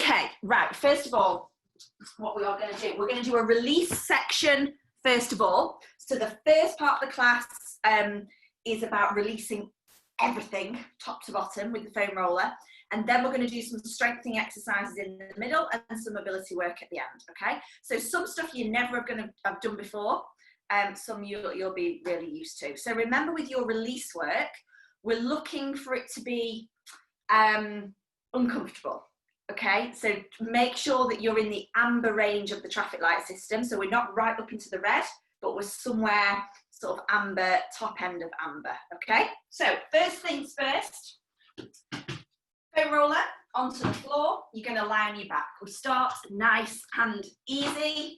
Okay, right, first of all, what we are going to do, we're going to do a release section first of all. So the first part of the class is about releasing everything top to bottom with the foam roller, and then we're going to do some strengthening exercises in the middle and some mobility work at the end. Okay, so some stuff you're never going to have done before, some you'll be really used to. So remember, with your release work, we're looking for it to be uncomfortable. Okay, so make sure that you're in the amber range of the traffic light system. So we're not right up into the red, but we're somewhere sort of amber, top end of amber. Okay, so first things first, foam roller onto the floor. You're going to lie on your back. We start nice and easy.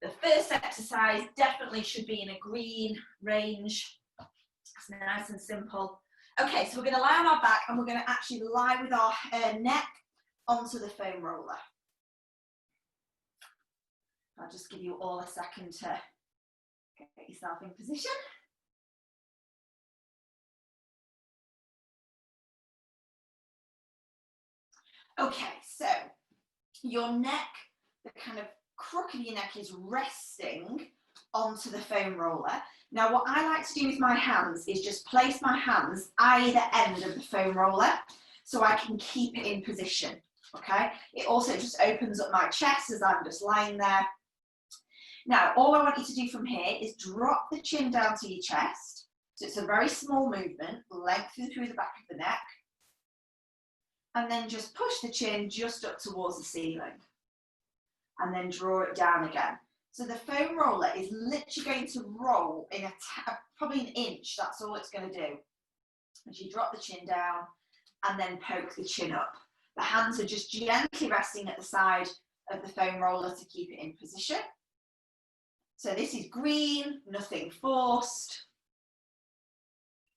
The first exercise definitely should be in a green range. It's nice and simple. Okay, so we're going to lie on our back and we're going to actually lie with our neck onto the foam roller. I'll just give you all a second to get yourself in position. Okay, so your neck, the kind of crook of your neck is resting onto the foam roller. Now what I like to do with my hands is just place my hands either end of the foam roller so I can keep it in position. Okay, it also just opens up my chest as I'm just lying there. Now, all I want you to do from here is drop the chin down to your chest. So it's a very small movement, lengthen through the back of the neck. And then just push the chin just up towards the ceiling. And then draw it down again. So the foam roller is literally going to roll in probably an inch. That's all it's going to do. As you drop the chin down and then poke the chin up. The hands are just gently resting at the side of the foam roller to keep it in position. So this is green, nothing forced.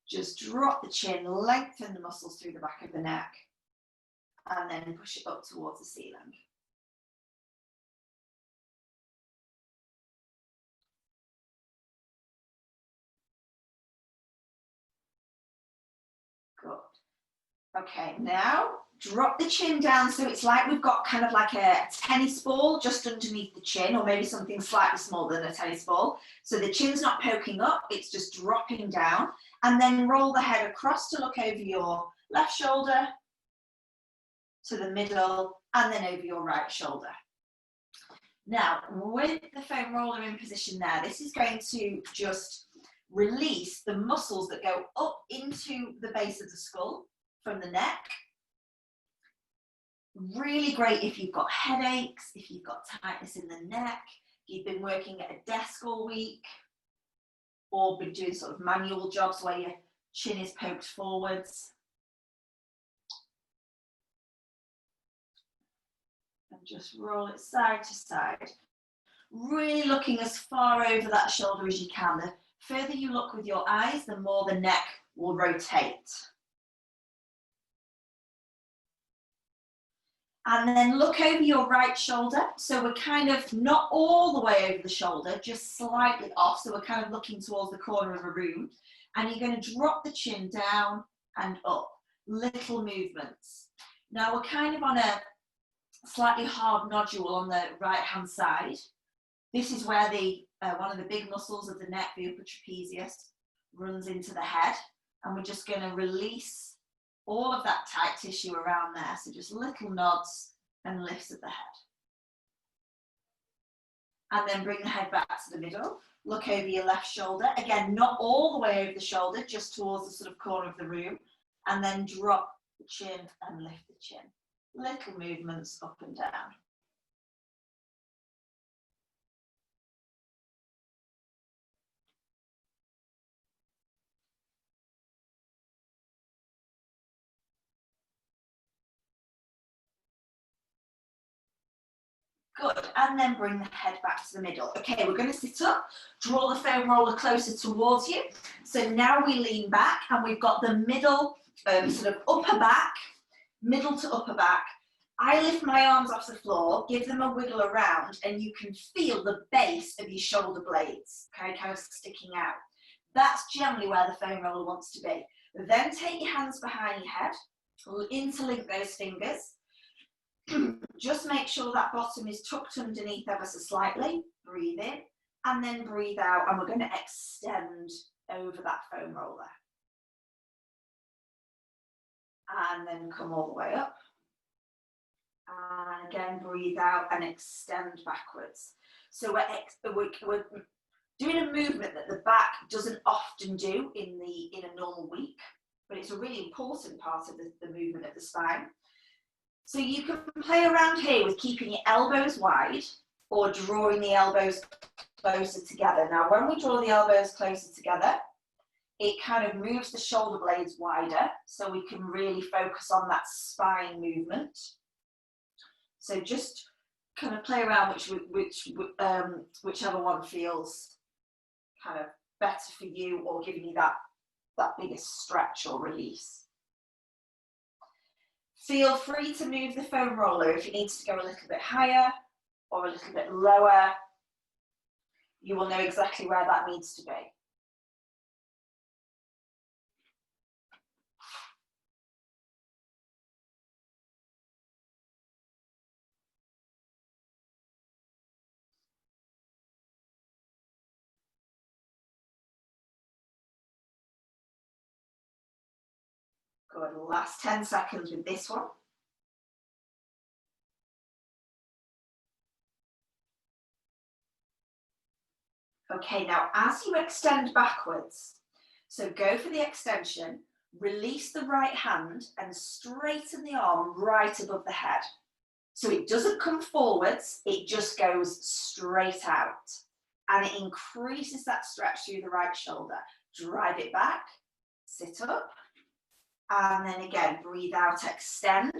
Just drop the chin, lengthen the muscles through the back of the neck, and then push it up towards the ceiling. Good. Okay, now drop the chin down so it's like we've got kind of like a tennis ball just underneath the chin, or maybe something slightly smaller than a tennis ball. So the chin's not poking up, it's just dropping down. And then roll the head across to look over your left shoulder, to the middle, and then over your right shoulder. Now, with the foam roller in position there, this is going to just release the muscles that go up into the base of the skull from the neck. Really great if you've got headaches, if you've got tightness in the neck, if you've been working at a desk all week, or been doing sort of manual jobs where your chin is poked forwards. And just roll it side to side. Really looking as far over that shoulder as you can. The further you look with your eyes, the more the neck will rotate. And then look over your right shoulder. So we're kind of not all the way over the shoulder, just slightly off. So we're kind of looking towards the corner of a room. And you're going to drop the chin down and up. Little movements. Now we're kind of on a slightly hard nodule on the right hand side. This is where the one of the big muscles of the neck, the upper trapezius, runs into the head. And we're just going to release all of that tight tissue around there. So just little nods and lifts of the head. And then bring the head back to the middle. Look over your left shoulder. Again, not all the way over the shoulder, just towards the sort of corner of the room. And then drop the chin and lift the chin. Little movements up and down. Good, and then bring the head back to the middle. Okay, we're going to sit up, draw the foam roller closer towards you. So now we lean back and we've got the middle, sort of upper back, middle to upper back. I lift my arms off the floor, give them a wiggle around, and you can feel the base of your shoulder blades, okay, kind of sticking out. That's generally where the foam roller wants to be. Then take your hands behind your head, interlink those fingers. Just make sure that bottom is tucked underneath ever so slightly. Breathe in and then breathe out, and we're going to extend over that foam roller. And then come all the way up. And again, breathe out and extend backwards. So we're doing a movement that the back doesn't often do in a normal week, but it's a really important part of the movement of the spine. So you can play around here with keeping your elbows wide or drawing the elbows closer together. Now, when we draw the elbows closer together, it kind of moves the shoulder blades wider, so we can really focus on that spine movement. So just kind of play around whichever one feels kind of better for you, or giving you that biggest stretch or release. Feel free to move the foam roller if you need to go a little bit higher or a little bit lower. You will know exactly where that needs to be. Good, last 10 seconds with this one. Okay, now as you extend backwards, so go for the extension, release the right hand and straighten the arm right above the head. So it doesn't come forwards, it just goes straight out. And it increases that stretch through the right shoulder. Drive it back, sit up, and then again, breathe out, extend.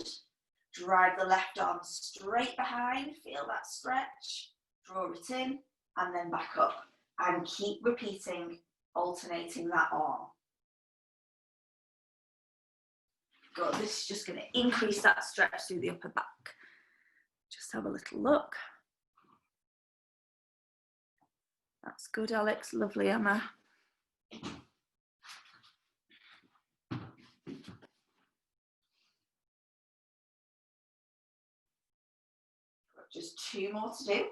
Drive the left arm straight behind, feel that stretch, draw it in, and then back up. And keep repeating, alternating that arm. Good, this is just going to increase that stretch through the upper back. Just have a little look. That's good, Alex. Lovely, Emma. Just 2 more to do.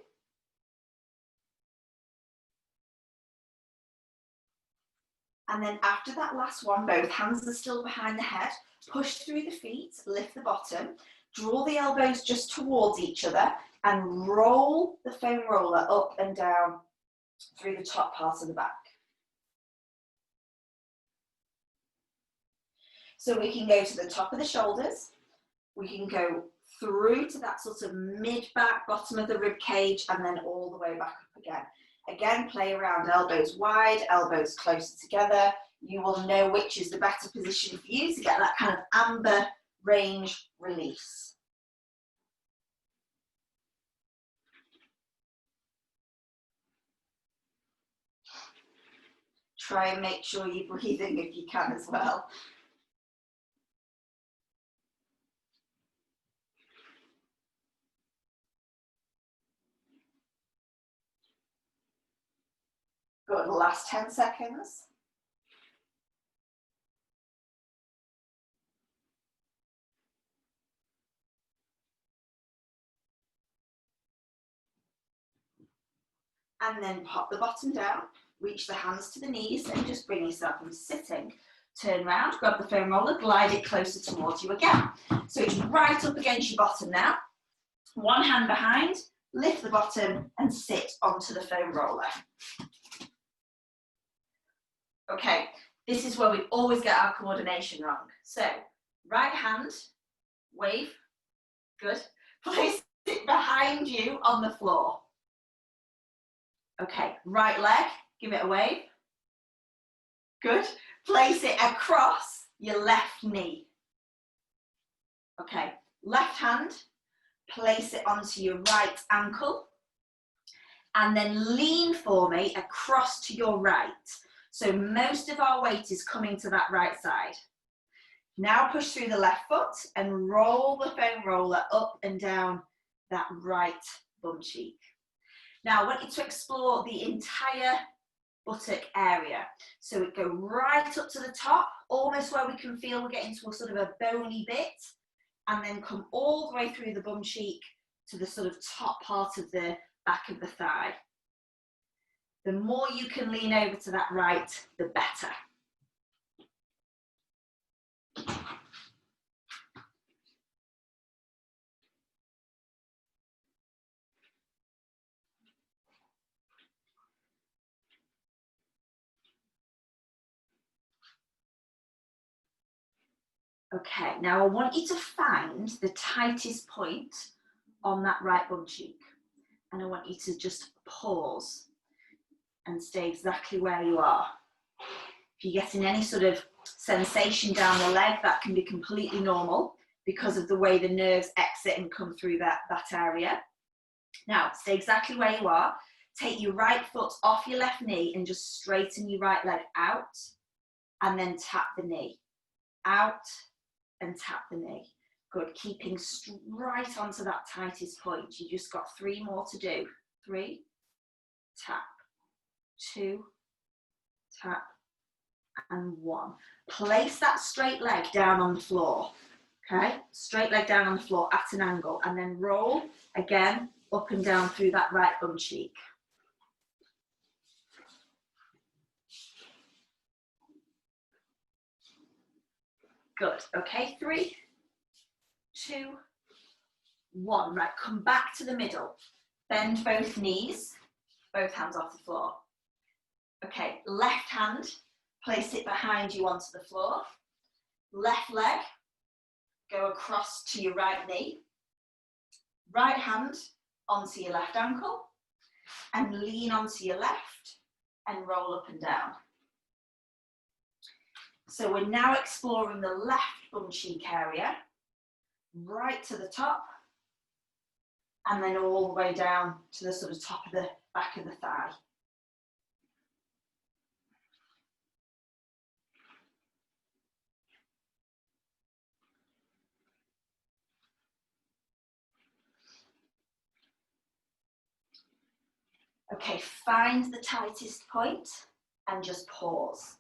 And then after that last one, both hands are still behind the head. Push through the feet, lift the bottom, draw the elbows just towards each other, and roll the foam roller up and down through the top part of the back. So we can go to the top of the shoulders. We can go through to that sort of mid-back, bottom of the rib cage, and then all the way back up again. Again, play around, elbows wide, elbows closer together. You will know which is the better position for you to get that kind of amber range release. Try and make sure you're breathing if you can as well. Good, last 10 seconds. And then pop the bottom down, reach the hands to the knees and just bring yourself from sitting. Turn around, grab the foam roller, glide it closer towards you again. So it's right up against your bottom now. One hand behind, lift the bottom and sit onto the foam roller. Okay, this is where we always get our coordination wrong. So, right hand, wave, good. Place it behind you on the floor. Okay, right leg, give it a wave. Good. Place it across your left knee. Okay, left hand, place it onto your right ankle. And then lean for me across to your right. So most of our weight is coming to that right side. Now push through the left foot and roll the foam roller up and down that right bum cheek. Now I want you to explore the entire buttock area. So it go right up to the top, almost where we can feel we're getting to a sort of a bony bit. and then come all the way through the bum cheek to the sort of top part of the back of the thigh. The more you can lean over to that right, the better. Okay, now I want you to find the tightest point on that right bum cheek. And I want you to just pause and stay exactly where you are. If you're getting any sort of sensation down the leg, that can be completely normal because of the way the nerves exit and come through that area. Now, stay exactly where you are. Take your right foot off your left knee and just straighten your right leg out, and then tap the knee. Out and tap the knee. Good, keeping right onto that tightest point. You just got 3 more to do. 3, tap, 2, tap, and 1. Place that straight leg down on the floor. Okay, straight leg down on the floor at an angle, and then roll again up and down through that right bum cheek. Good, okay, 3, 2, 1. Right, come back to the middle. Bend both knees, both hands off the floor. Okay, left hand, place it behind you onto the floor. Left leg, go across to your right knee. Right hand onto your left ankle, and lean onto your left and roll up and down. So we're now exploring the left bum cheek area, right to the top, and then all the way down to the sort of top of the back of the thigh. Okay, find the tightest point and just pause.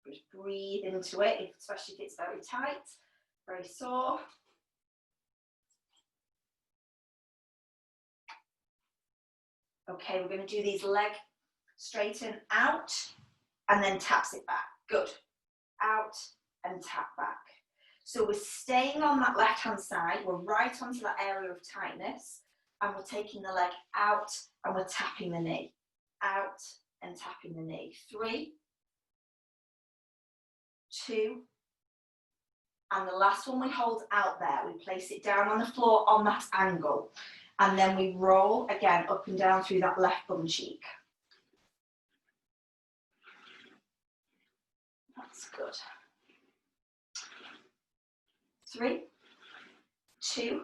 Just breathe into it, especially if it's very tight, very sore. Okay, we're going to do these leg straighten out and then taps it back. Good. Out and tap back. So we're staying on that left hand side, we're right onto that area of tightness, and we're taking the leg out and we're tapping the knee. Out and tapping the knee. 3, 2, and the last one we hold out there. We place it down on the floor on that angle, and then we roll again up and down through that left bum cheek. That's good. 3, 2,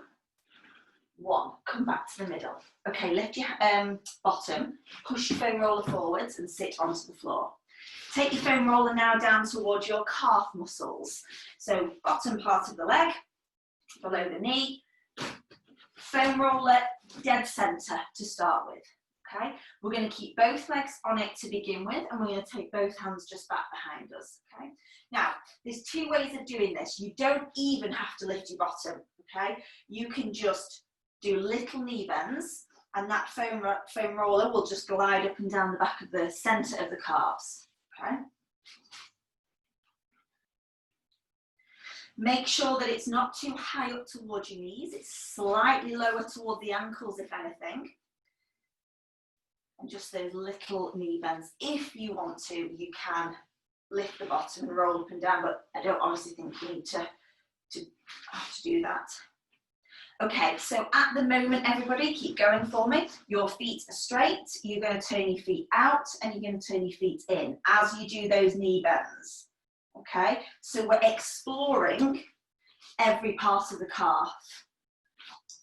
1. Come back to the middle. Okay, lift your bottom, push your foam roller forwards and sit onto the floor. Take your foam roller now down towards your calf muscles. So bottom part of the leg, below the knee. Foam roller dead center to start with. Okay, we're going to keep both legs on it to begin with, and we're going to take both hands just back behind us. Okay, now there's 2 ways of doing this. You don't even have to lift your bottom. Okay, you can just do little knee bends, and that foam roller will just glide up and down the back of the center of the calves. Okay. Make sure that it's not too high up towards your knees. It's slightly lower toward the ankles, if anything. And just those little knee bends. If you want to, you can lift the bottom and roll up and down, but I don't honestly think you need to do that. Okay, so at the moment, everybody, keep going for me. Your feet are straight. You're going to turn your feet out and you're going to turn your feet in as you do those knee bends. Okay, so we're exploring every part of the calf.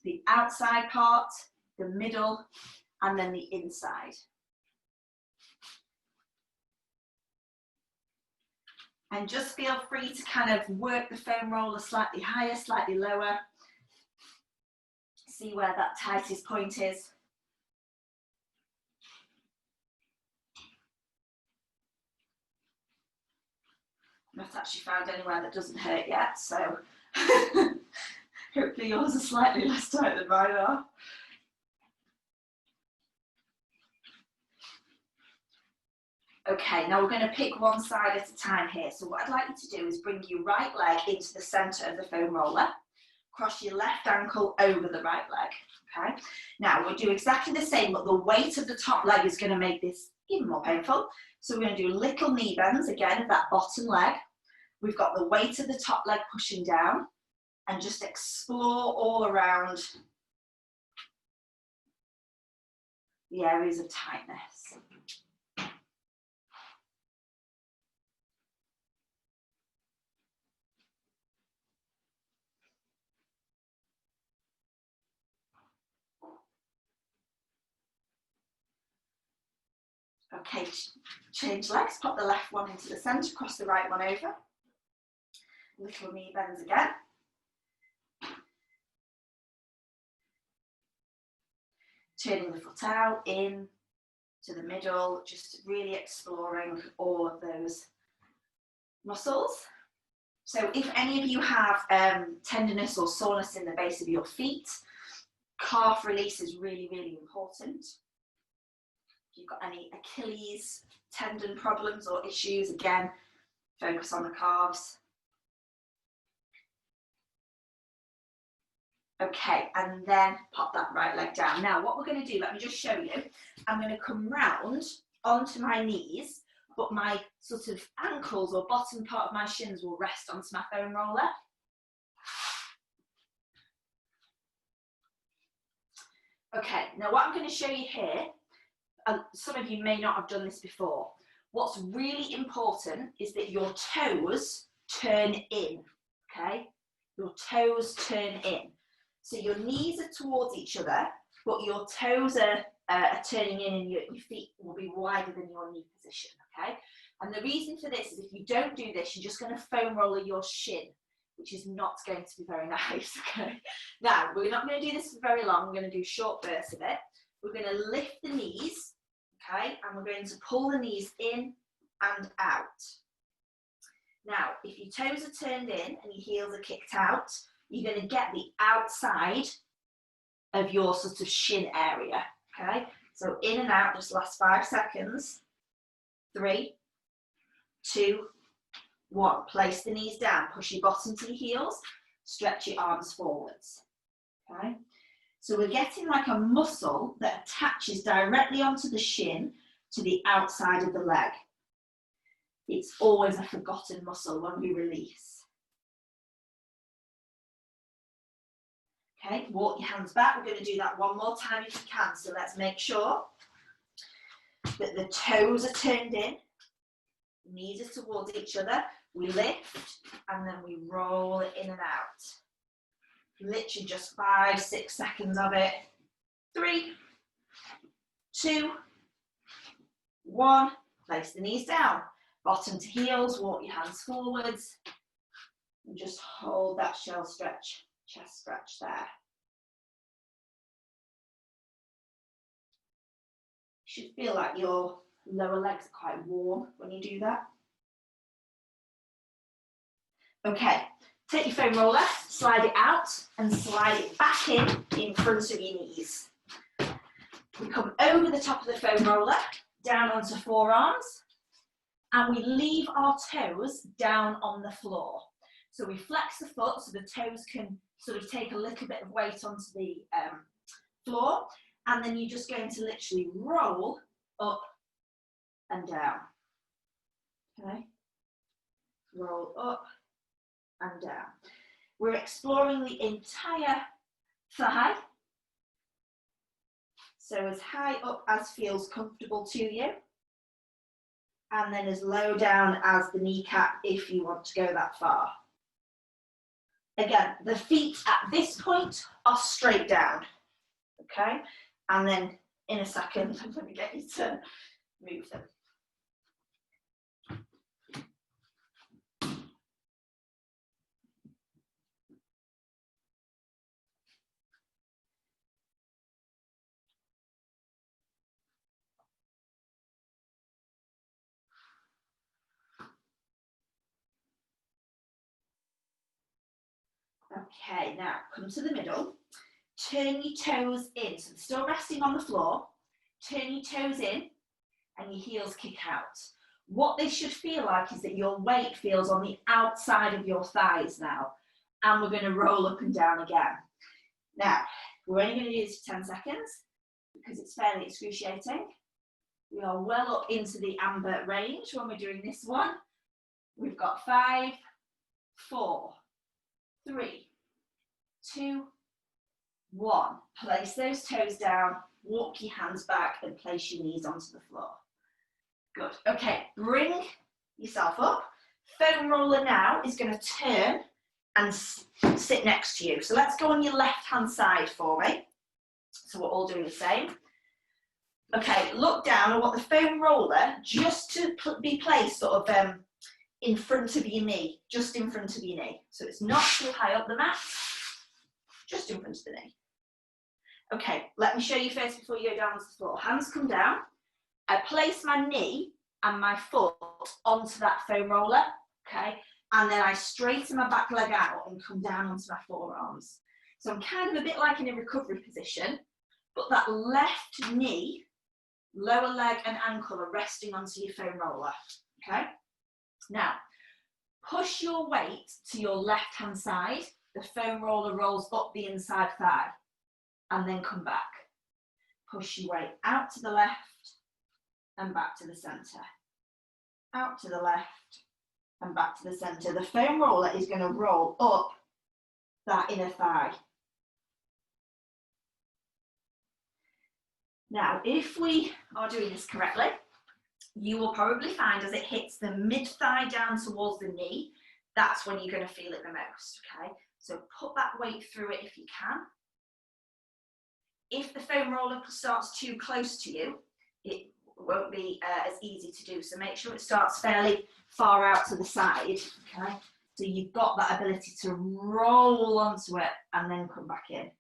The outside part, the middle, and then the inside. And just feel free to kind of work the foam roller slightly higher, slightly lower. See where that tightest point is. not actually found anywhere that doesn't hurt yet, so hopefully yours are slightly less tight than mine are. Okay, now we're going to pick one side at a time here. So what I'd like you to do is bring your right leg into the centre of the foam roller, cross your left ankle over the right leg, okay? Now we'll do exactly the same, but the weight of the top leg is going to make this even more painful. So we're going to do little knee bends, again, of that bottom leg. We've got the weight of the top leg pushing down, and just explore all around the areas of tightness. Okay, change legs, pop the left one into the centre, cross the right one over. Little knee bends again. Turning the foot out, in to the middle, just really exploring all of those muscles. So if any of you have tenderness or soreness in the base of your feet, calf release is really, really important. If you've got any Achilles tendon problems or issues, again, focus on the calves. Okay, and then pop that right leg down. Now, what we're going to do, let me just show you. I'm going to come round onto my knees, but my sort of ankles or bottom part of my shins will rest onto my foam roller. Okay, now what I'm going to show you here, some of you may not have done this before. What's really important is that your toes turn in, okay? Your toes turn in. So your knees are towards each other, but your toes are turning in and your feet will be wider than your knee position, okay? And the reason for this is if you don't do this, you're just going to foam roller your shin, which is not going to be very nice, okay? Now, we're not going to do this for very long. We're going to do short bursts of it. We're going to lift the knees, okay? And we're going to pull the knees in and out. Now, if your toes are turned in and your heels are kicked out, you're going to get the outside of your sort of shin area, okay? So in and out, just last 5 seconds. 3, 2, 1. Place the knees down, push your bottom to your heels, stretch your arms forwards, okay? So we're getting like a muscle that attaches directly onto the shin to the outside of the leg. It's always a forgotten muscle when we release. Okay, walk your hands back. We're going to do that one more time if you can. So let's make sure that the toes are turned in, knees are towards each other. We lift and then we roll it in and out. Literally just 5, 6 seconds of it. 3, 2, 1. Place the knees down. Bottom to heels, walk your hands forwards. And just hold that shell stretch, chest stretch there. You should feel like your lower legs are quite warm when you do that. Okay, take your foam roller, slide it out and slide it back in front of your knees. We come over the top of the foam roller, down onto forearms, and we leave our toes down on the floor. So we flex the foot so the toes can sort of take a little bit of weight onto the floor, and then you're just going to literally roll up and down. Okay, roll up and down. We're exploring the entire thigh. So as high up as feels comfortable to you, and then as low down as the kneecap if you want to go that far. Again, the feet at this point are straight down, okay? And then in a second, I'm going to get you to move them. Okay, now come to the middle. Turn your toes in. So they're still resting on the floor. Turn your toes in and your heels kick out. What this should feel like is that your weight feels on the outside of your thighs now. And we're going to roll up and down again. Now, we're only going to do this for 10 seconds because it's fairly excruciating. We are well up into the amber range when we're doing this one. We've got 5, 4, 3, 2, 1. Place those toes down, walk your hands back and place your knees onto the floor. Good. Okay, bring yourself up. Foam roller now is going to turn and sit next to you. So let's go on your left-hand side for me. So we're all doing the same. Okay, look down. I want the foam roller just to be placed sort of in front of your knee, just in front of your knee. So it's not too high up the mat, just in front of the knee. Okay, let me show you first before you go down to the floor. Hands come down. I place my knee and my foot onto that foam roller, okay? And then I straighten my back leg out and come down onto my forearms. So I'm kind of a bit like in a recovery position, but that left knee, lower leg and ankle are resting onto your foam roller, okay? Now, push your weight to your left-hand side. The foam roller rolls up the inside thigh and then come back. Push your weight out to the left and back to the centre. Out to the left and back to the centre. The foam roller is going to roll up that inner thigh. Now, if we are doing this correctly, you will probably find as it hits the mid-thigh down towards the knee, that's when you're going to feel it the most, okay? So put that weight through it if you can. If the foam roller starts too close to you, it won't be as easy to do. So make sure it starts fairly far out to the side, okay? So you've got that ability to roll onto it and then come back in.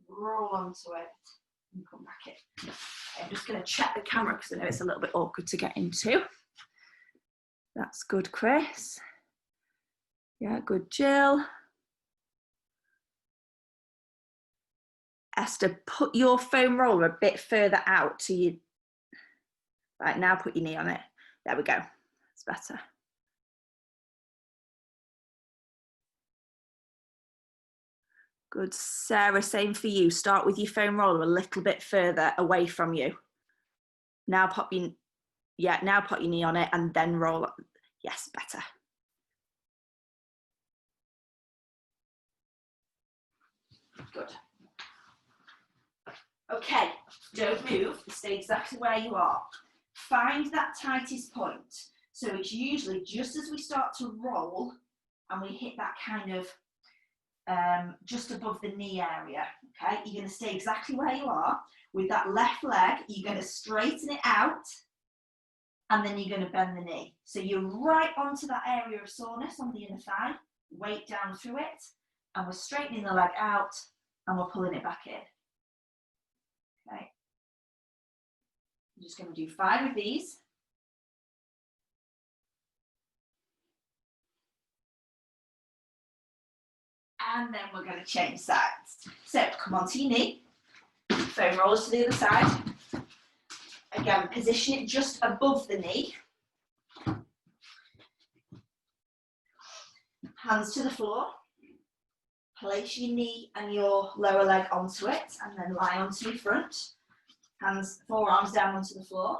Roll onto it and come back in. I'm just going to check the camera because I know it's a little bit awkward to get into. That's good, Chris. Yeah, good, Jill. Esther, put your foam roller a bit further out to you. Right, now put your knee on it. There we go. It's better. Good, Sarah, same for you. Start with your foam roller a little bit further away from you. Now pop your, now put your knee on it and then roll up. Yes, better. Good. Okay, don't move, stay exactly where you are. Find that tightest point. So it's usually just as we start to roll and we hit that kind of just above the knee area, okay? You're going to stay exactly where you are. With that left leg, you're going to straighten it out and then you're going to bend the knee. So you're right onto that area of soreness on the inner thigh, weight down through it, and we're straightening the leg out and we're pulling it back in. Okay. I'm just going to do 5 of these. And then we're going to change sides. So come onto your knee, foam rollers to the other side. Again, position it just above the knee. Hands to the floor. Place your knee and your lower leg onto it and then lie onto your front. Hands, forearms down onto the floor.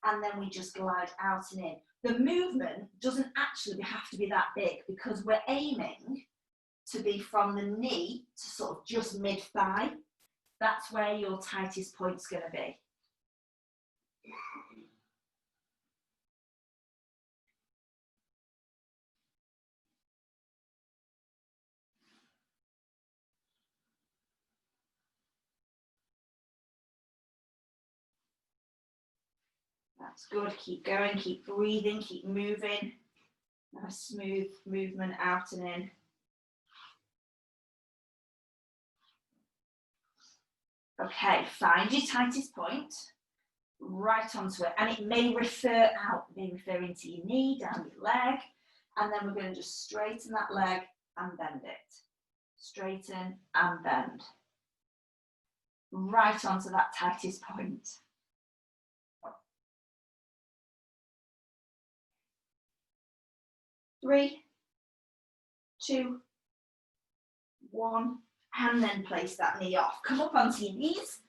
And then we just glide out and in. The movement doesn't actually have to be that big because we're aiming to be from the knee to sort of just mid-thigh. That's where your tightest point's going to be. That's good. Keep going, keep breathing, keep moving. Nice smooth movement out and in. Okay, find your tightest point, right onto it, and it may refer out, it may refer into your knee, down your leg, and then we're going to just straighten that leg and bend it. straighten and bend. Right onto that tightest point. 3, 2, 1, and then place that knee off. Come up onto your knees,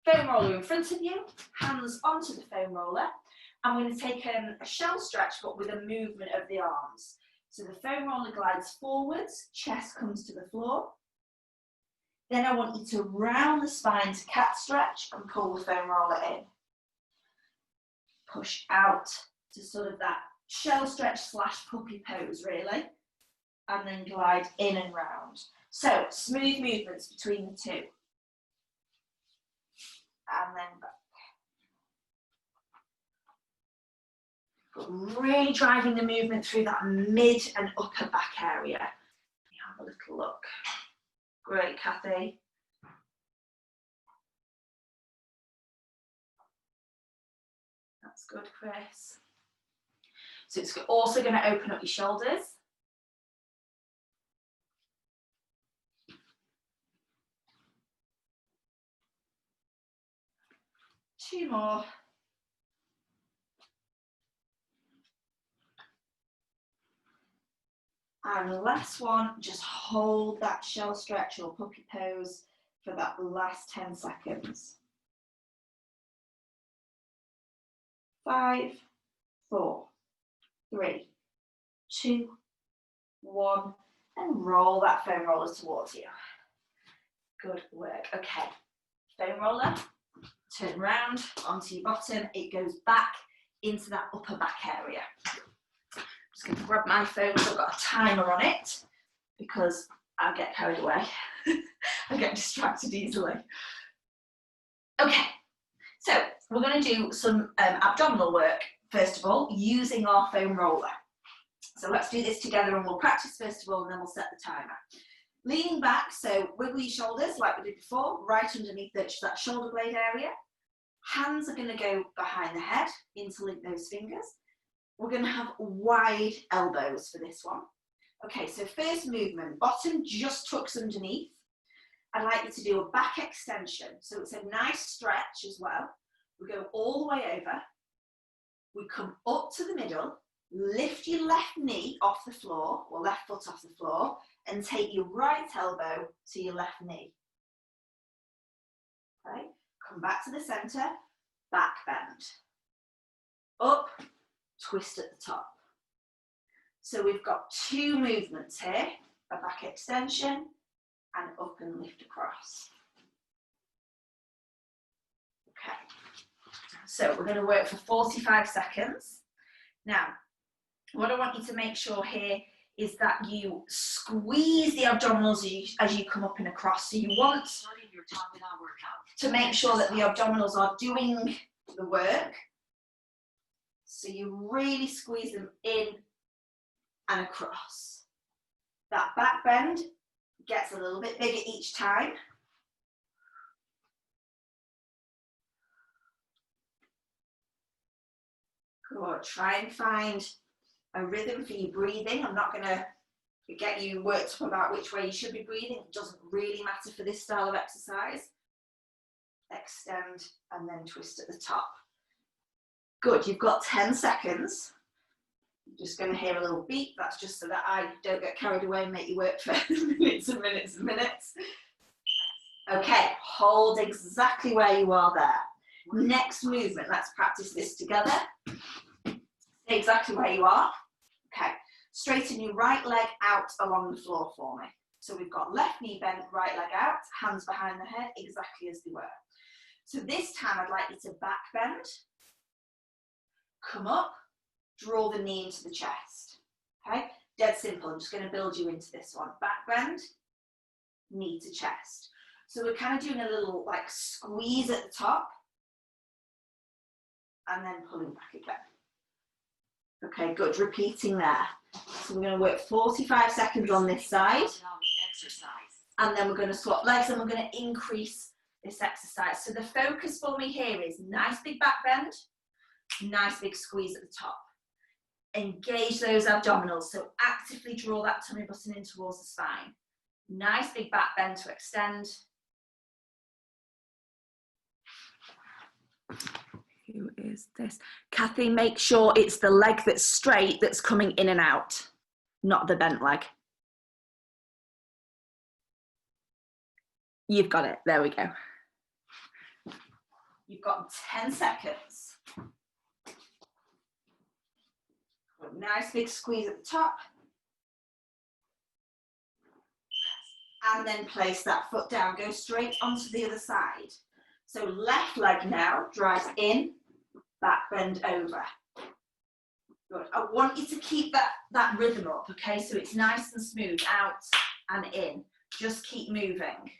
foam roller in front of you, hands onto the foam roller. I'm going to take a shell stretch, but with a movement of the arms. So the foam roller glides forwards, chest comes to the floor. Then I want you to round the spine to cat stretch and pull the foam roller in. Push out to sort of that shell stretch / puppy pose, really. And then glide in and round. So smooth movements between the two. And then back. But really driving the movement through that mid and upper back area. Let me have a little look. Great, Kathy. That's good, Chris. So it's also going to open up your shoulders. Two more. And the last one, just hold that shell stretch or puppy pose for that last 10 seconds. 5, 4, 3, 2, 1, and roll that foam roller towards you. Good work. Okay, foam roller, turn round onto your bottom. It goes back into that upper back area. I'm just going to grab my phone, so I've got a timer on it because I get carried away. I get distracted easily. Okay, so we're going to do some abdominal work, first of all, using our foam roller. So let's do this together and we'll practice first of all and then we'll set the timer. Leaning back, so wiggle your shoulders like we did before, right underneath that shoulder blade area. Hands are going to go behind the head, interlink those fingers. We're going to have wide elbows for this one. Okay, so first movement, bottom just tucks underneath. I'd like you to do a back extension. So it's a nice stretch as well. We go all the way over. We come up to the middle, lift your left knee off the floor, or left foot off the floor, and take your right elbow to your left knee. Okay, come back to the center, back bend. Up, twist at the top. So we've got two movements here, a back extension and up and lift across. Okay, so we're going to work for 45 seconds. Now, what I want you to make sure here is that you squeeze the abdominals as you come up and across. So you want to make sure that the abdominals are doing the work. So you really squeeze them in and across. That back bend gets a little bit bigger each time. Good. Try and find a rhythm for your breathing. I'm not going to get you worked up about which way you should be breathing. It doesn't really matter for this style of exercise. Extend and then twist at the top. Good, you've got 10 seconds. I'm just going to hear a little beep. That's just so that I don't get carried away and make you work for minutes and minutes and minutes. Okay, hold exactly where you are there. Next movement, let's practice this together. Stay exactly where you are. Okay, straighten your right leg out along the floor for me. So we've got left knee bent, right leg out, hands behind the head, exactly as they were. So this time I'd like you to back bend. Come up, draw the knee into the chest. Okay, dead simple. I'm just going to build you into this one. Back bend, knee to chest. So we're kind of doing a little like squeeze at the top and then pulling back again. Okay, good. Repeating there. So we're going to work 45 seconds on this side. And then we're going to swap legs and we're going to increase this exercise. So the focus for me here is nice big back bend. Nice big squeeze at the top. Engage those abdominals, so actively draw that tummy button in towards the spine. Nice big back bend to extend. Who is this? Kathy, make sure it's the leg that's straight that's coming in and out, not the bent leg. You've got it. There we go. You've got 10 seconds. Nice big squeeze at the top. And then place that foot down. Go straight onto the other side. So left leg now drives in, back bend over. Good. I want you to keep that rhythm up, okay? So it's nice and smooth, out and in. Just keep moving.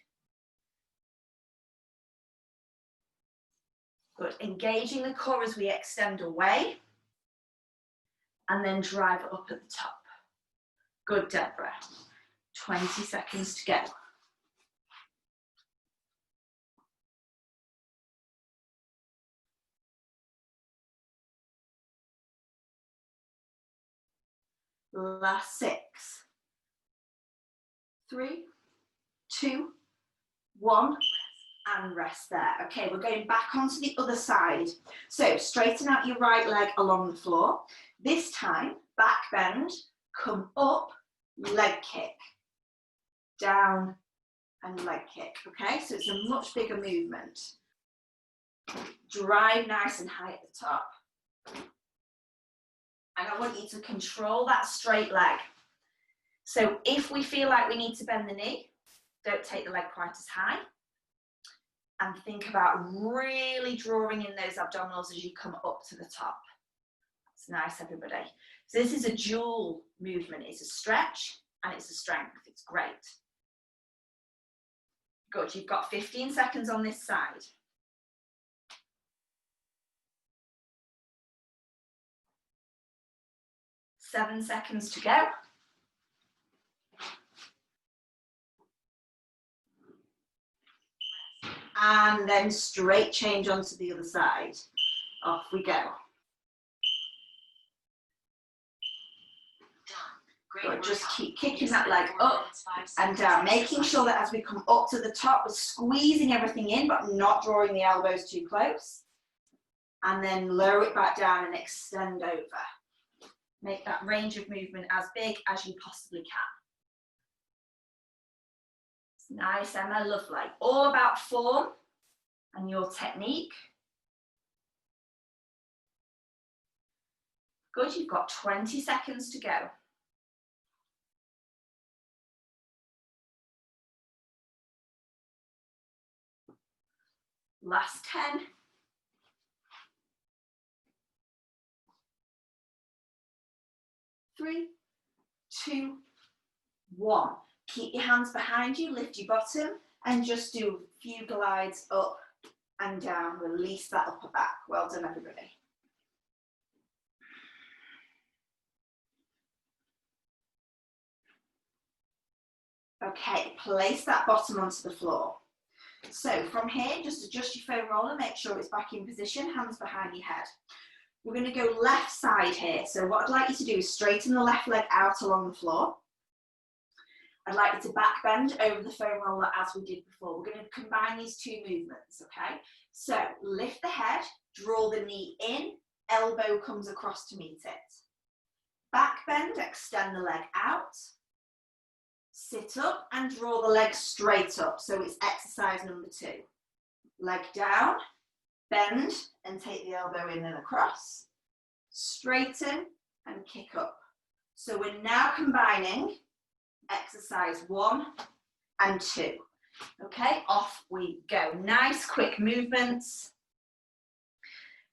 Good. Engaging the core as we extend away. And then drive up at the top. Good, Deborah. 20 seconds to go. Last 6. 3, 2, 1, and rest there. Okay, we're going back onto the other side. So straighten out your right leg along the floor. This time, back bend, come up, leg kick, down, and leg kick. Okay, so it's a much bigger movement. Drive nice and high at the top. And I want you to control that straight leg. So if we feel like we need to bend the knee, don't take the leg quite as high. And think about really drawing in those abdominals as you come up to the top. That's nice, everybody. So this is a dual movement. It's a stretch and it's a strength. It's great. Good, you've got 15 seconds on this side. Seven seconds to go. And then straight change onto the other side. Off we go. Good. Just keep kicking that leg up and down, making sure that as we come up to the top, we're squeezing everything in, but not drawing the elbows too close. And then lower it back down and extend over. Make that range of movement as big as you possibly can. It's nice, Emma, lovely. All about form and your technique. Good, you've got 20 seconds to go. Last 10. 3, 2, 1. Keep your hands behind you, lift your bottom, and just do a few glides up and down. Release that upper back. Well done, everybody. Okay, place that bottom onto the floor. So from here, just adjust your foam roller, make sure it's back in position, hands behind your head. We're going to go left side here. So what I'd like you to do is straighten the left leg out along the floor. I'd like you to back bend over the foam roller as we did before. We're going to combine these two movements, okay? So lift the head, draw the knee in, elbow comes across to meet it. Back bend, extend the leg out. Sit up and draw the leg straight up. So it's exercise number 2. Leg down, bend and take the elbow in and across. Straighten and kick up. So we're now combining exercise 1 and 2. Okay, off we go. Nice quick movements.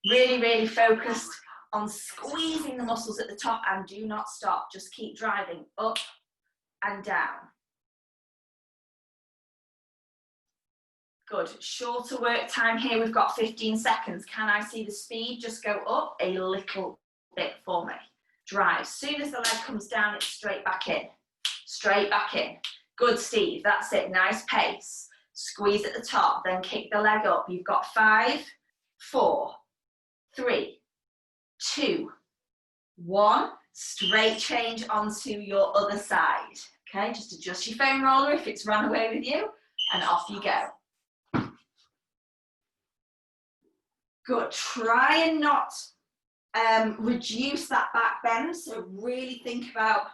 Really, really focused on squeezing the muscles at the top and do not stop. Just keep driving up and down. Good, shorter work time here. We've got 15 seconds. Can I see the speed just go up a little bit for me? Drive. As soon as the leg comes down, it's straight back in. Straight back in. Good, Steve. That's it. Nice pace. Squeeze at the top, then kick the leg up. You've got 5, 4, 3, 2, 1. Straight change onto your other side. Okay, just adjust your foam roller if it's run away with you, and off you go. Good, try and not reduce that back bend, so really think about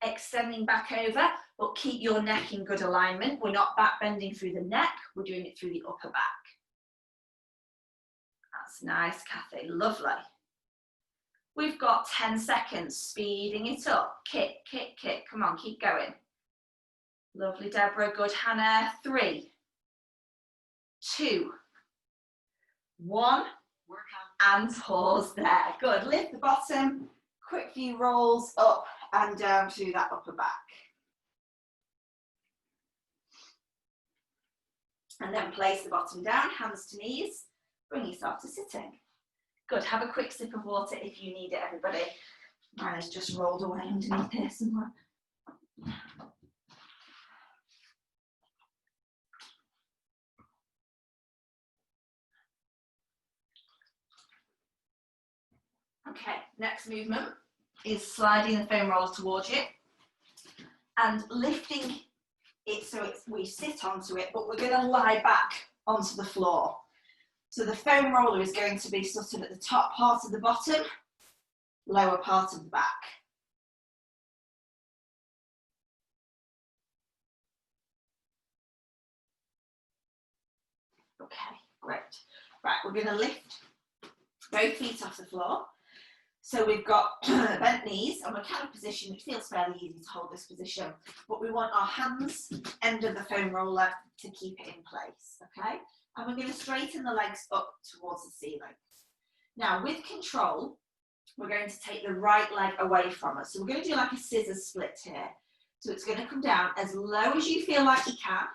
extending back over, but keep your neck in good alignment. We're not back bending through the neck, we're doing it through the upper back. That's nice, Kathy, lovely. We've got 10 seconds, speeding it up. Kick, kick, kick, come on, keep going. Lovely, Deborah, good, Hannah. 3, 2, 1, and pause there. Good, lift the bottom, quick few rolls up and down to that upper back. And then place the bottom down, hands to knees, bring yourself to sitting. Good, have a quick sip of water if you need it, everybody. Mine has just rolled away underneath here somewhere. Okay, next movement is sliding the foam roller towards you and lifting it so we sit onto it, but we're going to lie back onto the floor. So the foam roller is going to be sort of at the top part of the bottom, lower part of the back. Okay, great. Right, we're going to lift both feet off the floor. So we've got bent knees and we're kind of positioned. It feels fairly easy to hold this position, but we want our hands, end of the foam roller, to keep it in place, okay? And we're going to straighten the legs up towards the ceiling. Now, with control, we're going to take the right leg away from us. So we're going to do like a scissors split here. So it's going to come down as low as you feel like you can,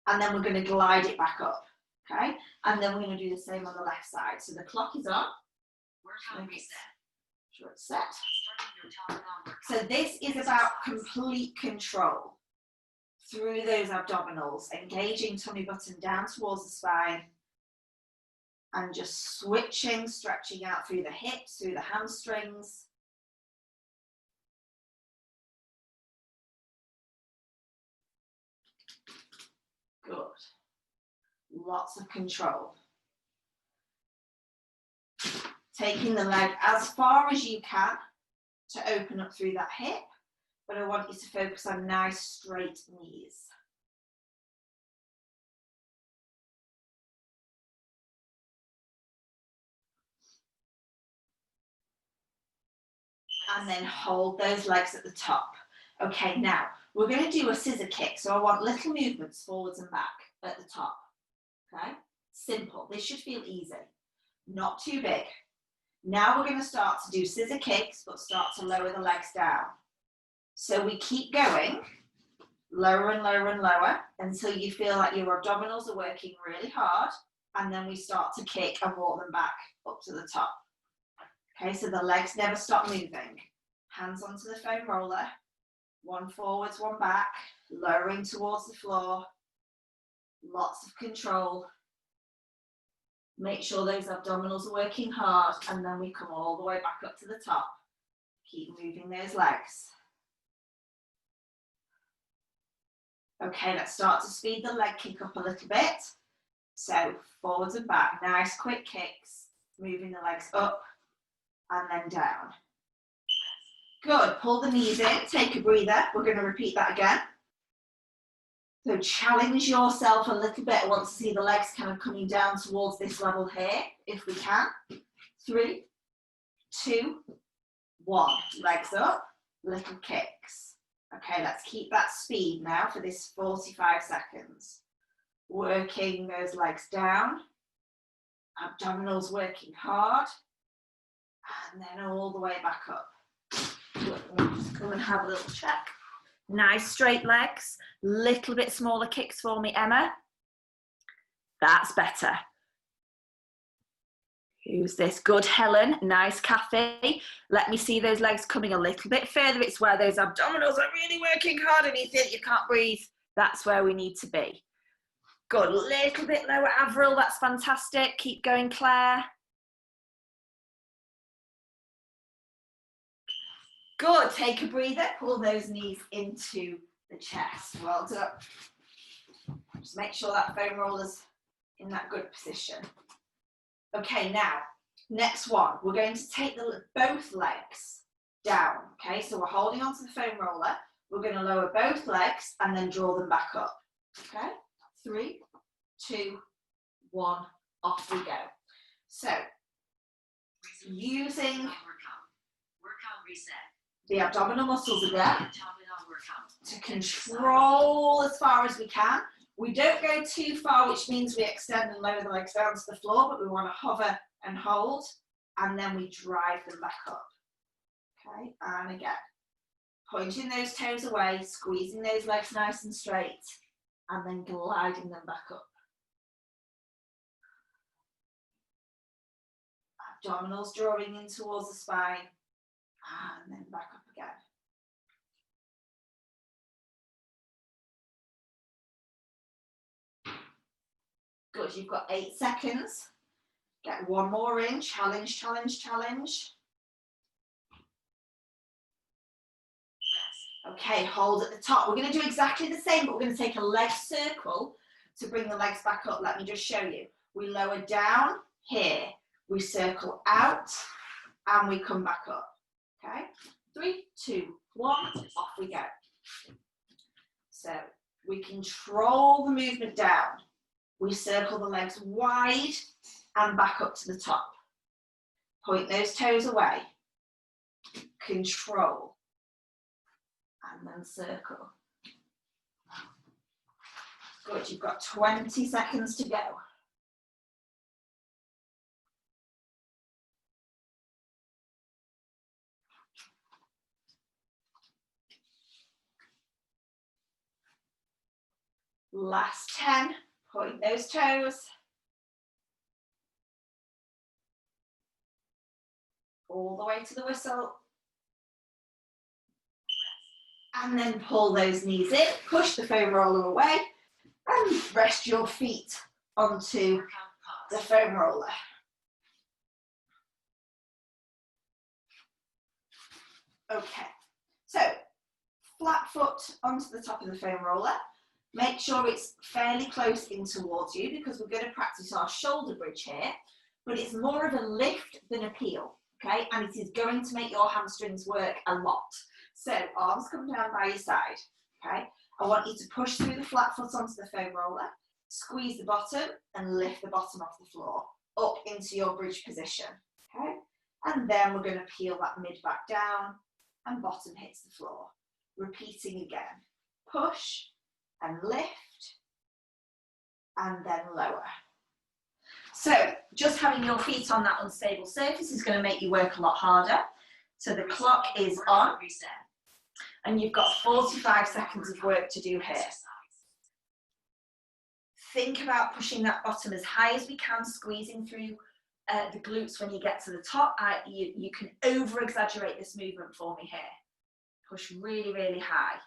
and then we're going to glide it back up, okay? And then we're going to do the same on the left side. So the clock is on. Sure it's set. So this is about complete control through those abdominals, engaging tummy button down towards the spine, and just switching, stretching out through the hips, through the hamstrings. Good. Lots of control. Taking the leg as far as you can to open up through that hip, but I want you to focus on nice straight knees. And then hold those legs at the top. Okay, now we're going to do a scissor kick. So I want little movements forwards and back at the top. Okay, simple. This should feel easy, not too big. Now we're going to start to do scissor kicks, but start to lower the legs down. So we keep going, lower and lower and lower, until you feel like your abdominals are working really hard, and then we start to kick and walk them back up to the top. Okay, so the legs never stop moving. Hands onto the foam roller, one forwards, one back, lowering towards the floor, lots of control. Make sure those abdominals are working hard, and then we come all the way back up to the top. Keep moving those legs. Okay, let's start to speed the leg kick up a little bit. So forwards and back, nice quick kicks, moving the legs up and then down. Good, pull the knees in, take a breather. We're going to repeat that again. So challenge yourself a little bit. I want to see the legs kind of coming down towards this level here, if we can. 3, 2, 1. Legs up, little kicks. Okay, let's keep that speed now for this 45 seconds. Working those legs down, abdominals working hard, and then all the way back up. Just come and have a little check. Nice straight legs, little bit smaller kicks for me, Emma. That's better. Who's this? Good, Helen. Nice, Kathy. Let me see those legs coming a little bit further. It's where those abdominals are really working hard and you think you can't breathe. That's where we need to be. Good, little bit lower, Avril. That's fantastic. Keep going, Claire. Good, take a breather, pull those knees into the chest. Well done. Just make sure that foam roller's in that good position. Okay, now, next one, we're going to take both legs down, okay? So we're holding onto the foam roller, we're going to lower both legs and then draw them back up, okay? 3, 2, 1, off we go. So, using the abdominal muscles again to control as far as we can. We don't go too far, which means we extend and lower the legs down to the floor, but we want to hover and hold, and then we drive them back up. Okay, and again, pointing those toes away, squeezing those legs nice and straight, and then gliding them back up. Abdominals drawing in towards the spine, and then back up again. Good, you've got 8 seconds. Get one more in, challenge, challenge, challenge. Okay, hold at the top. We're going to do exactly the same, but we're going to take a leg circle to bring the legs back up. Let me just show you. We lower down here, we circle out, and we come back up. Okay, 3, 2, 1, off we go. So we control the movement down. We circle the legs wide and back up to the top. Point those toes away. Control. And then circle. Good, you've got 20 seconds to go. Last 10, point those toes. All the way to the whistle. And then pull those knees in, push the foam roller away, and rest your feet onto the foam roller. Okay, so flat foot onto the top of the foam roller. Make sure it's fairly close in towards you because we're going to practice our shoulder bridge here, but it's more of a lift than a peel, okay? And it is going to make your hamstrings work a lot. So arms come down by your side, okay? I want you to push through the flat foot onto the foam roller, squeeze the bottom and lift the bottom off the floor up into your bridge position, okay? And then we're going to peel that mid back down and bottom hits the floor. Repeating again, push and lift and then lower. So just having your feet on that unstable surface is going to make you work a lot harder. So the clock is on and you've got 45 seconds of work to do here. Think about pushing that bottom as high as we can, squeezing through the glutes when you get to the top. You can over exaggerate this movement for me here. Push really, really high.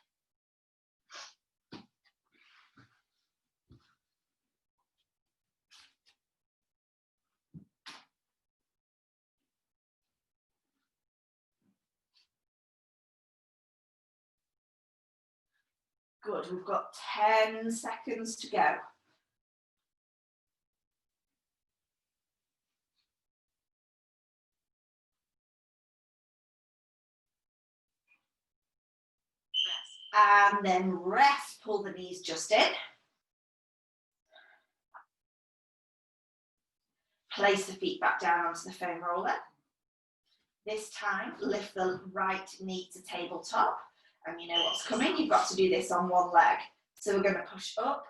Good, we've got 10 seconds to go. And then rest, pull the knees just in. Place the feet back down onto the foam roller. This time, lift the right knee to tabletop. And you know what's coming, you've got to do this on one leg. So we're going to push up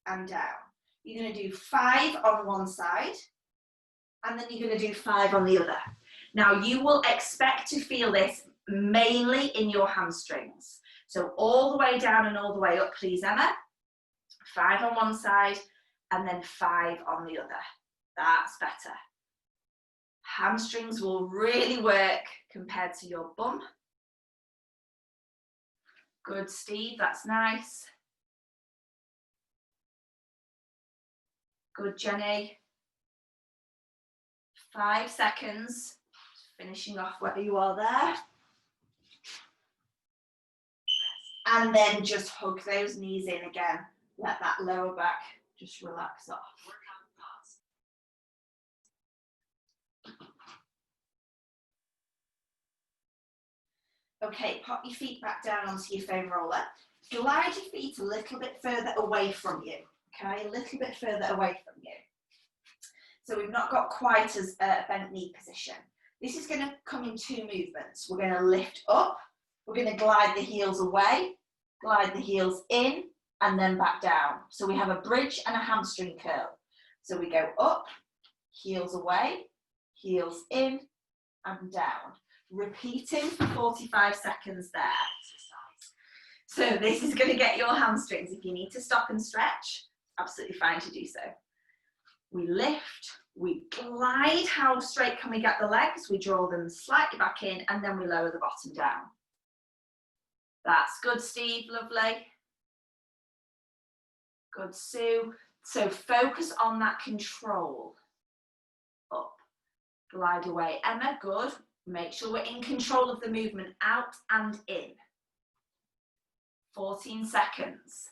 and down. You're going to do 5 on one side, and then you're going to do 5 on the other. Now you will expect to feel this mainly in your hamstrings. So all the way down and all the way up, please, Emma. 5 on one side, and then 5 on the other. That's better. Hamstrings will really work compared to your bum. Good, Steve, that's nice. Good, Jenny. 5 seconds, finishing off where you are there. And then just hug those knees in again. Let that lower back just relax off. Okay, pop your feet back down onto your foam roller. Glide your feet a little bit further away from you. Okay, a little bit further away from you. So we've not got quite as a bent knee position. This is going to come in two movements. We're going to lift up. We're going to glide the heels away, glide the heels in, and then back down. So we have a bridge and a hamstring curl. So we go up, heels away, heels in, and down. Repeating for 45 seconds there. So this is going to get your hamstrings. If you need to stop and stretch, absolutely fine to do so. We lift, we glide. How straight can we get the legs? We draw them slightly back in, and then we lower the bottom down. That's good, Steve, lovely. Good, Sue. So focus on that control. Up, glide away. Emma, good. Make sure we're in control of the movement, out and in. 14 seconds.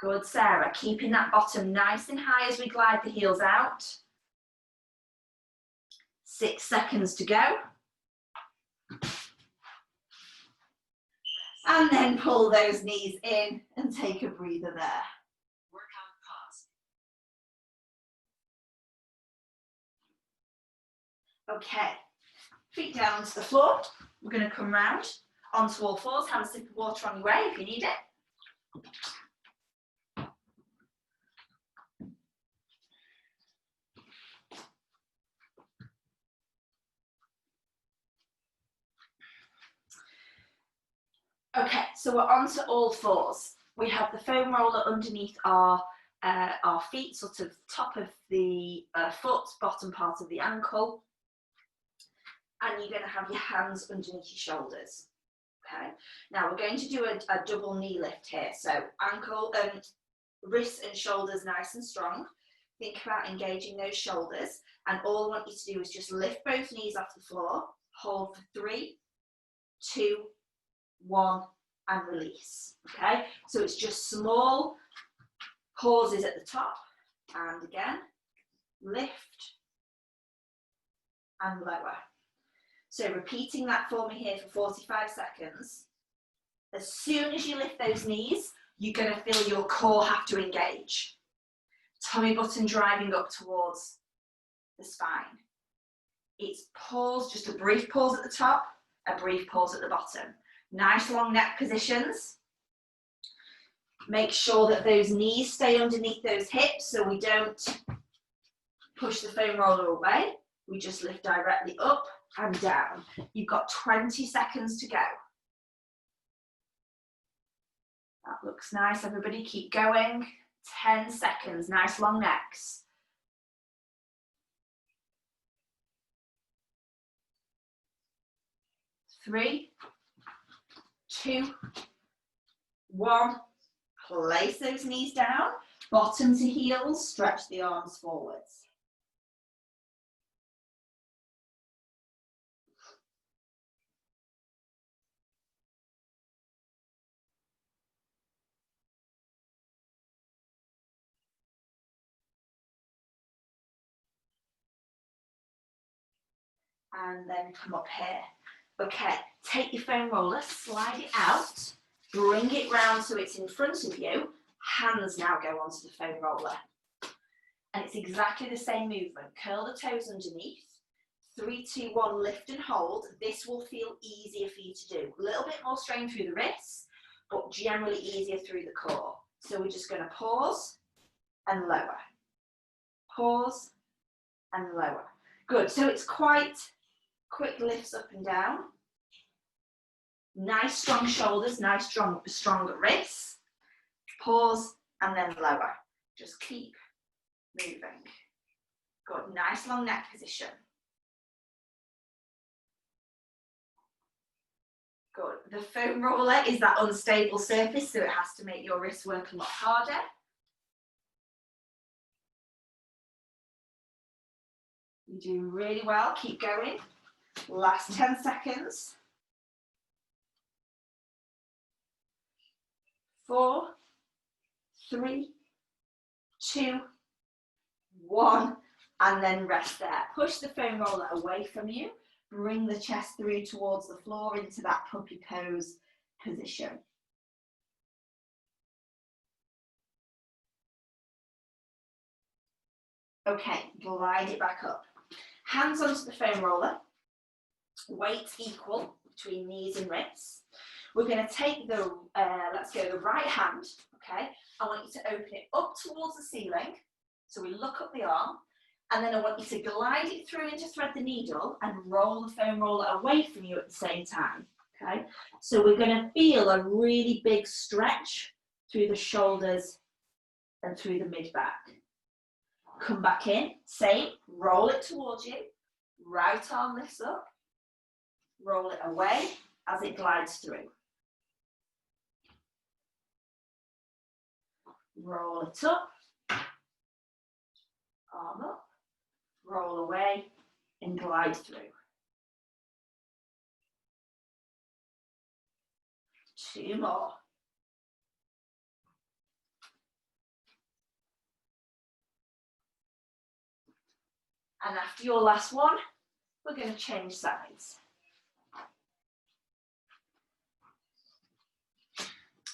Good, Sarah. Keeping that bottom nice and high as we glide the heels out. 6 seconds to go. And then pull those knees in and take a breather there. Workout pause. Okay. Feet down onto the floor. We're going to come round onto all fours. Have a sip of water on your way if you need it. Okay, so we're onto all fours. We have the foam roller underneath our feet, sort of top of the foot, bottom part of the ankle. And you're going to have your hands underneath your shoulders. Okay, now we're going to do a double knee lift here. So ankle, wrists and shoulders nice and strong. Think about engaging those shoulders. And all I want you to do is just lift both knees off the floor. Hold for 3, 2, 1, and release. Okay, so it's just small pauses at the top. And again, lift and lower. So repeating that for me here for 45 seconds. As soon as you lift those knees, you're going to feel your core have to engage. Tummy button driving up towards the spine. It's pause, just a brief pause at the top, a brief pause at the bottom. Nice long neck positions. Make sure that those knees stay underneath those hips so we don't push the foam roller away. We just lift directly up and down. You've got 20 seconds to go. That looks nice, everybody. Keep going. 10 seconds. Nice long necks. 3, 2, 1. Place those knees down. Bottom to heels. Stretch the arms forwards. And then come up here. Okay, take your foam roller, slide it out, bring it round so it's in front of you. Hands now go onto the foam roller. And it's exactly the same movement. Curl the toes underneath. 3, 2, 1, lift and hold. This will feel easier for you to do. A little bit more strain through the wrists, but generally easier through the core. So we're just going to pause and lower. Pause and lower. Good, so it's quite quick lifts up and down. Nice strong shoulders, nice strong wrists. Pause and then lower. Just keep moving. Good, nice long neck position. Good. The foam roller is that unstable surface, so it has to make your wrists work a lot harder. You're doing really well. Keep going. Last 10 seconds. 4, 3, 2, 1, and then rest there. Push the foam roller away from you. Bring the chest through towards the floor into that puppy pose position. Okay, glide it back up. Hands onto the foam roller. Weight equal between knees and wrists. We're going to take the, let's go the right hand, okay? I want you to open it up towards the ceiling. So we look up the arm. And then I want you to glide it through into thread the needle and roll the foam roller away from you at the same time, okay? So we're going to feel a really big stretch through the shoulders and through the mid-back. Come back in, same, roll it towards you, right arm lifts up, roll it away as it glides through. Roll it up, arm up, roll away and glide through. 2 more. And after your last one, we're going to change sides.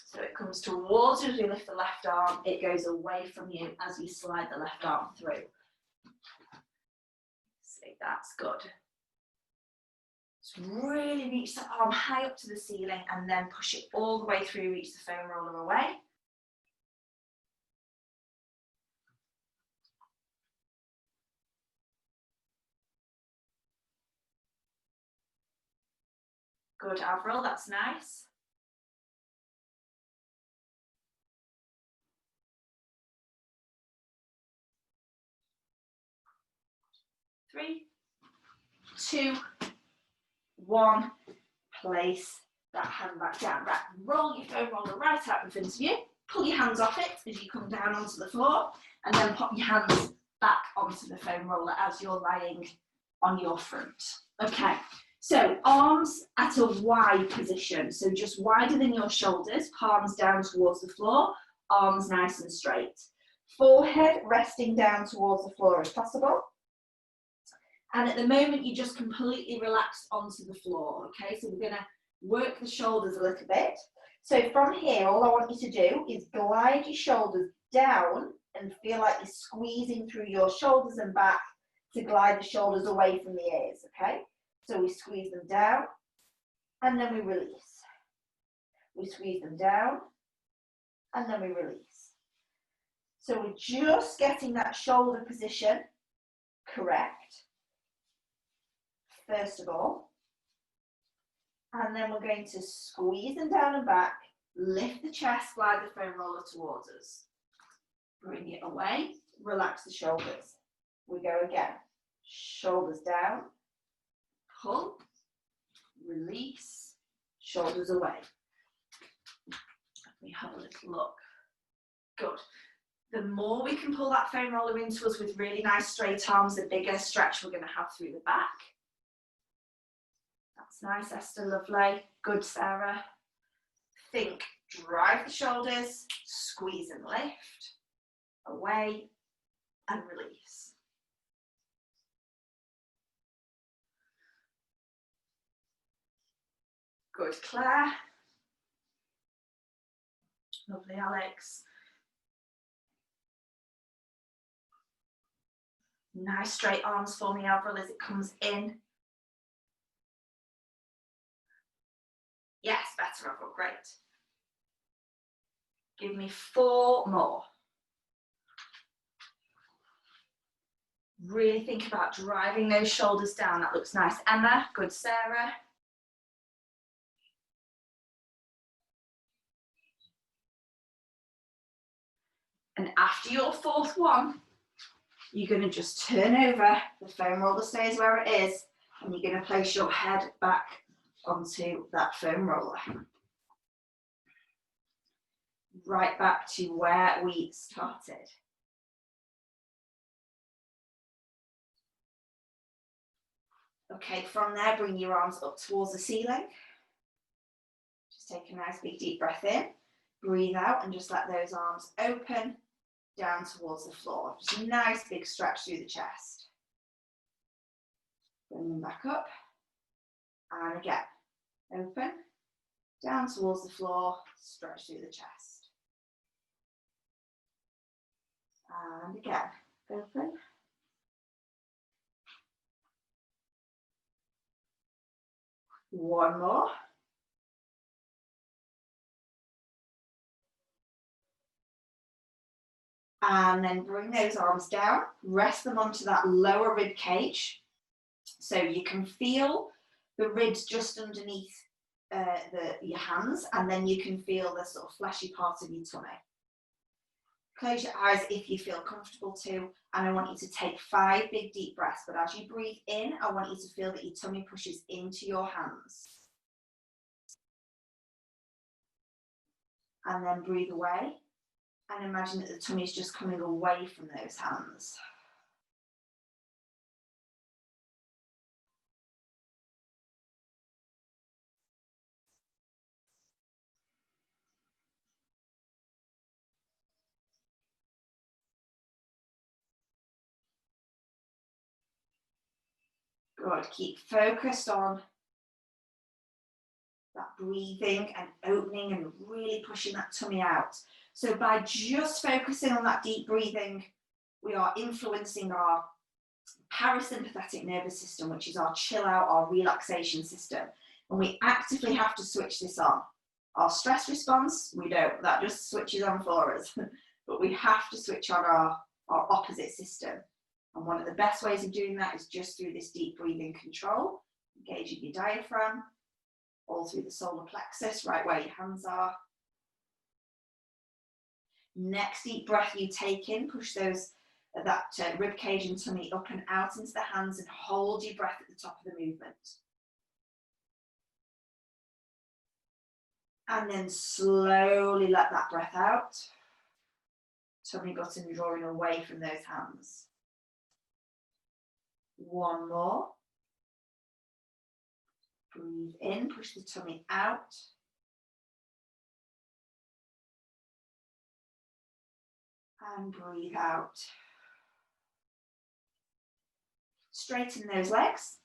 So it comes towards you as we lift the left arm, it goes away from you as you slide the left arm through. See, that's good. So really reach the arm high up to the ceiling and then push it all the way through, reach the foam roller away. Good, Avril, that's nice. 3, 2, 1, place that hand back down. Right, roll your foam roller right out in front of you. Pull your hands off it as you come down onto the floor, and then pop your hands back onto the foam roller as you're lying on your front. Okay, so arms at a Y position, so just wider than your shoulders, palms down towards the floor, arms nice and straight. Forehead resting down towards the floor as possible. And at the moment, you just completely relax onto the floor, okay? So we're going to work the shoulders a little bit. So from here, all I want you to do is glide your shoulders down and feel like you're squeezing through your shoulders and back to glide the shoulders away from the ears, okay? So we squeeze them down and then we release. We squeeze them down and then we release. So we're just getting that shoulder position correct. First of all, and then we're going to squeeze them down and back, lift the chest, glide the foam roller towards us. Bring it away, relax the shoulders. We go again, shoulders down, pull, release, shoulders away. Let me have a little look. Good. The more we can pull that foam roller into us with really nice straight arms, the bigger stretch we're going to have through the back. That's nice, Esther, lovely. Good, Sarah. Think, drive the shoulders, squeeze and lift, away and release. Good, Claire. Lovely, Alex. Nice straight arms for me, Avril, as it comes in. Yes, better, Avril, great. Give me 4 more. Really think about driving those shoulders down. That looks nice. Emma, good, Sarah. And after your 4th one, you're going to just turn over, the foam roller stays where it is, and you're going to place your head back onto that foam roller. Right back to where we started. Okay, from there, bring your arms up towards the ceiling. Just take a nice big deep breath in. Breathe out and just let those arms open down towards the floor. Just a nice big stretch through the chest. Bring them back up. And again, open, down towards the floor, stretch through the chest. And again, open. One more. And then bring those arms down, rest them onto that lower rib cage. So you can feel the ribs just underneath your hands, and then you can feel the sort of fleshy part of your tummy. Close your eyes if you feel comfortable to, and I want you to take 5 big deep breaths, but as you breathe in, I want you to feel that your tummy pushes into your hands. And then breathe away, and imagine that the tummy is just coming away from those hands. Good, keep focused on that breathing and opening and really pushing that tummy out. So by just focusing on that deep breathing, we are influencing our parasympathetic nervous system, which is our chill out, our relaxation system. And we actively have to switch this on. Our stress response, we don't, that just switches on for us. But we have to switch on our opposite system. And one of the best ways of doing that is just through this deep breathing control, engaging your diaphragm, all through the solar plexus, right where your hands are. Next deep breath you take in, push that rib cage and tummy up and out into the hands, and hold your breath at the top of the movement. And then slowly let that breath out. Tummy button drawing away from those hands. One more. Breathe in, push the tummy out. And breathe out. Straighten those legs.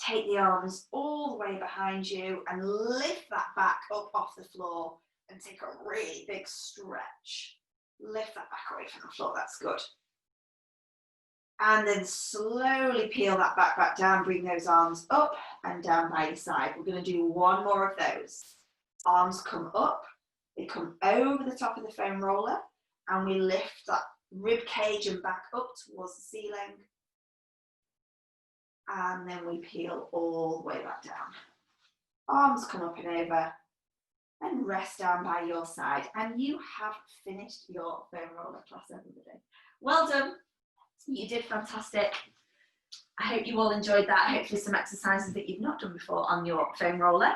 Take the arms all the way behind you and lift that back up off the floor and take a really big stretch. Lift that back away from the floor, that's good. And then slowly peel that back down, bring those arms up and down by your side. We're going to do one more of those. Arms come up, they come over the top of the foam roller, and we lift that rib cage and back up towards the ceiling. And then we peel all the way back down. Arms come up and over, and rest down by your side. And you have finished your foam roller class, everybody. Well done. You did fantastic. I hope you all enjoyed that. Hopefully some exercises that you've not done before on your foam roller.